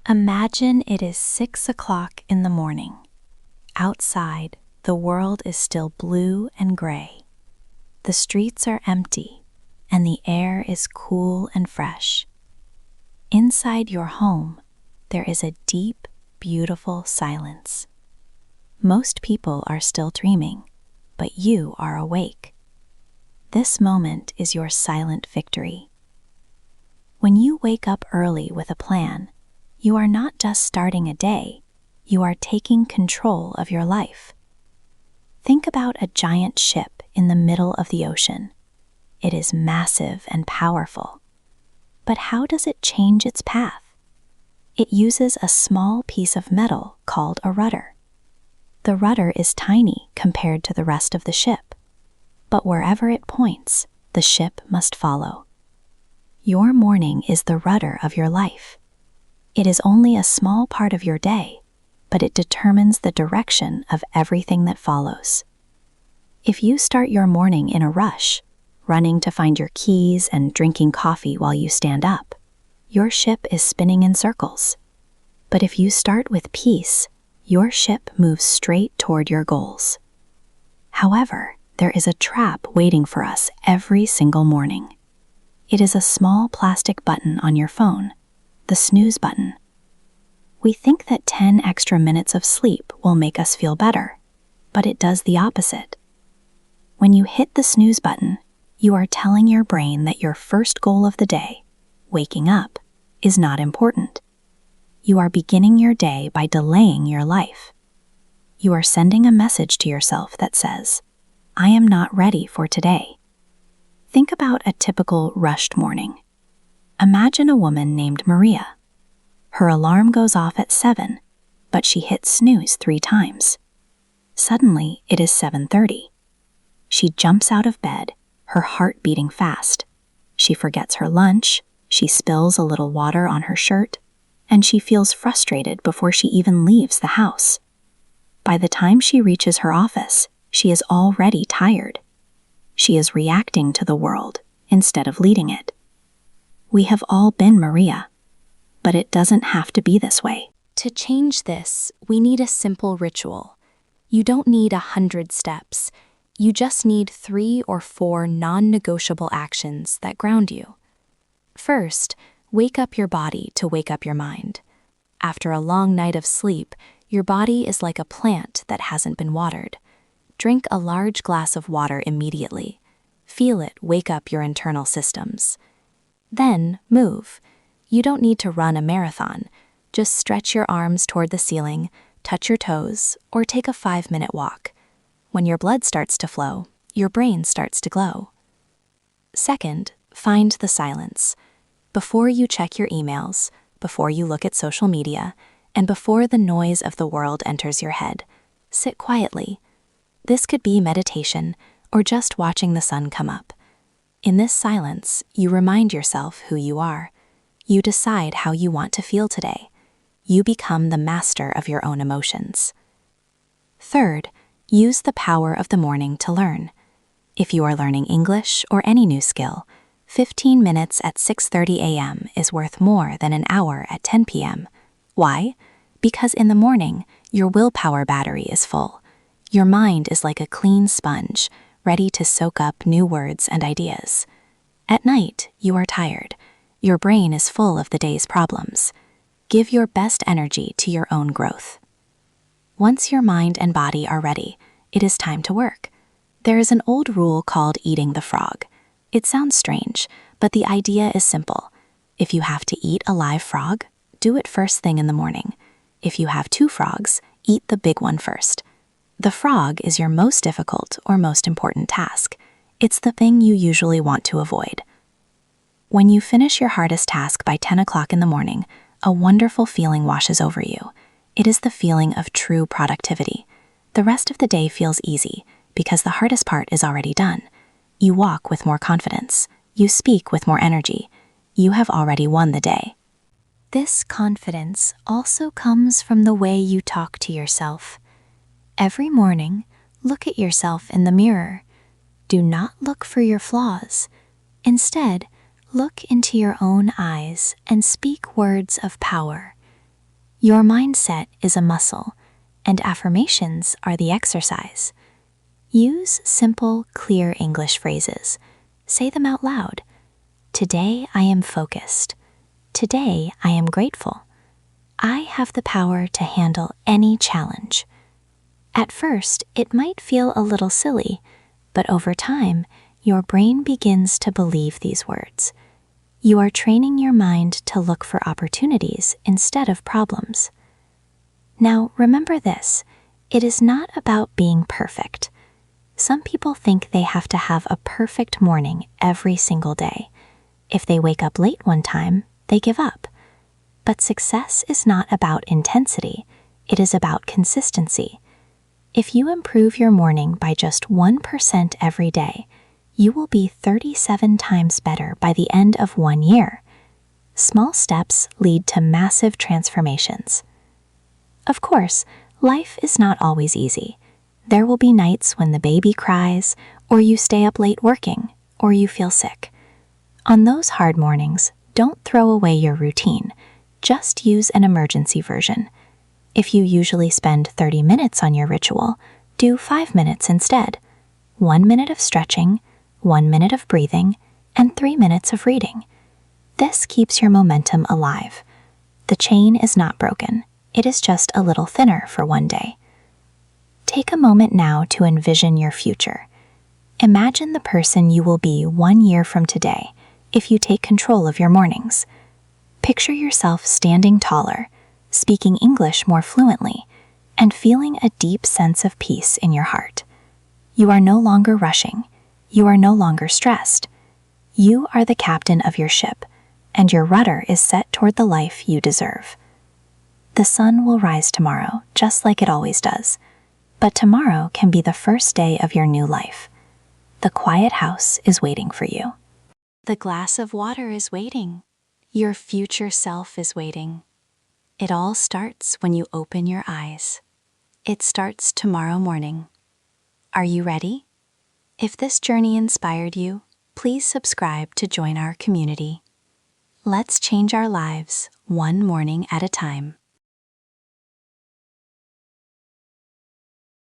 Imagine it is 6 o'clock in the morning. Outside, the world is still blue and gray. The streets are empty, and the air is cool and fresh. Inside your home, there is a deep, beautiful silence. Most people are still dreaming, but you are awake. This moment is your silent victory. When you wake up early with a plan, you are not just starting a day, you are taking control of your life. Think about a giant ship in the middle of the ocean. It is massive and powerful. But how does it change its path? It uses a small piece of metal called a rudder. The rudder is tiny compared to the rest of the ship, but wherever it points, the ship must follow. Your morning is the rudder of your life. It is only a small part of your day, but it determines the direction of everything that follows. If you start your morning in a rush, running to find your keys and drinking coffee while you stand up, your ship is spinning in circles. But if you start with peace, your ship moves straight toward your goals. However, there is a trap waiting for us every single morning. It is a small plastic button on your phone, the snooze button. We think that 10 extra minutes of sleep will make us feel better, but it does the opposite. When you hit the snooze button, you are telling your brain that your first goal of the day, waking up, is not important. You are beginning your day by delaying your life. You are sending a message to yourself that says, "I am not ready for today." Think about a typical rushed morning. Imagine a woman named Maria. Her alarm goes off at 7, but she hits snooze 3 times. Suddenly, it is 7:30. She jumps out of bed, her heart beating fast. She forgets her lunch, she spills a little water on her shirt, and she feels frustrated before she even leaves the house. By the time she reaches her office, she is already tired. She is reacting to the world instead of leading it. We have all been Maria, but it doesn't have to be this way. To change this, we need a simple ritual. You don't need 100 steps. You just need 3 or 4 non-negotiable actions that ground you. First, wake up your body to wake up your mind. After a long night of sleep, your body is like a plant that hasn't been watered. Drink a large glass of water immediately. Feel it wake up your internal systems. Then, move. You don't need to run a marathon. Just stretch your arms toward the ceiling, touch your toes, or take a 5-minute walk. When your blood starts to flow, your brain starts to glow. Second, find the silence. Before you check your emails, before you look at social media, and before the noise of the world enters your head, sit quietly. This could be meditation or just watching the sun come up. In this silence, you remind yourself who you are. You decide how you want to feel today. You become the master of your own emotions. Third, use the power of the morning to learn. If you are learning English or any new skill, 15 minutes at 6:30 a.m. is worth more than an hour at 10 p.m. Why? Because in the morning, your willpower battery is full. Your mind is like a clean sponge, ready to soak up new words and ideas. At night, you are tired. Your brain is full of the day's problems. Give your best energy to your own growth. Once your mind and body are ready, it is time to work. There is an old rule called eating the frog. It sounds strange, but the idea is simple. If you have to eat a live frog, do it first thing in the morning. If you have 2 frogs, eat the big one first. The frog is your most difficult or most important task. It's the thing you usually want to avoid. When you finish your hardest task by 10 o'clock in the morning, a wonderful feeling washes over you. It is the feeling of true productivity. The rest of the day feels easy because the hardest part is already done. You walk with more confidence. You speak with more energy. You have already won the day. This confidence also comes from the way you talk to yourself. Every morning, look at yourself in the mirror. Do not look for your flaws. Instead, look into your own eyes and speak words of power. Your mindset is a muscle, and affirmations are the exercise. Use simple, clear English phrases. Say them out loud. Today I am focused. Today I am grateful. I have the power to handle any challenge. At first, it might feel a little silly, but over time, your brain begins to believe these words. You are training your mind to look for opportunities instead of problems. Now, remember this, it is not about being perfect. Some people think they have to have a perfect morning every single day. If they wake up late one time, they give up. But success is not about intensity, it is about consistency. If you improve your morning by just 1% every day, you will be 37 times better by the end of 1 year. Small steps lead to massive transformations. Of course, life is not always easy. There will be nights when the baby cries, or you stay up late working, or you feel sick. On those hard mornings, don't throw away your routine. Just use an emergency version. If you usually spend 30 minutes on your ritual, do 5 minutes instead. 1 minute of stretching, 1 minute of breathing, and 3 minutes of reading. This keeps your momentum alive. The chain is not broken. It is just a little thinner for one day. Take a moment now to envision your future. Imagine the person you will be 1 year from today if you take control of your mornings. Picture yourself standing taller, speaking English more fluently, and feeling a deep sense of peace in your heart. You are no longer rushing. You are no longer stressed. You are the captain of your ship, and your rudder is set toward the life you deserve. The sun will rise tomorrow, just like it always does. But tomorrow can be the first day of your new life. The quiet house is waiting for you. The glass of water is waiting. Your future self is waiting. It all starts when you open your eyes. It starts tomorrow morning. Are you ready? If this journey inspired you, please subscribe to join our community. Let's change our lives one morning at a time.